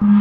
We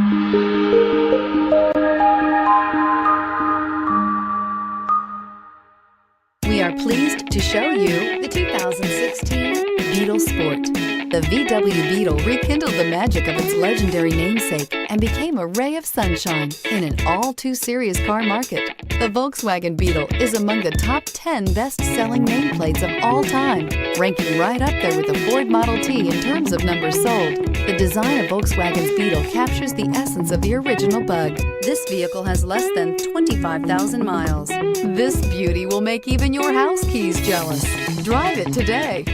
are pleased to show you the 2016 Beetle Sport. The VW Beetle rekindled the magic of its legendary namesake and became a ray of sunshine in an all-too-serious car market. The Volkswagen Beetle is among the top 10 best-selling nameplates of all time, ranking right up there with the Ford Model T in terms of numbers sold. The design of Volkswagen's Beetle captures the essence of the original bug. This vehicle has less than 25,000 miles. This beauty will make even your house keys jealous. Drive it today.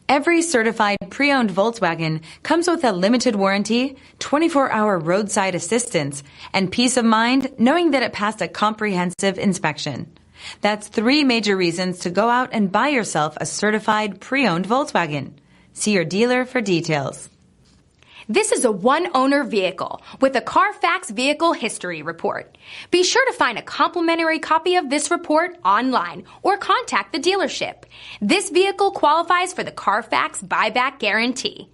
Every certified pre-owned Volkswagen comes with a limited warranty, 24-hour roadside assistance, and peace of mind knowing that it passed a comprehensive inspection. That's 3 major reasons to go out and buy yourself a certified pre-owned Volkswagen. See your dealer for details. This is a one-owner vehicle with a Carfax Vehicle History Report. Be sure to find a complimentary copy of this report online or contact the dealership. This vehicle qualifies for the Carfax Buyback Guarantee.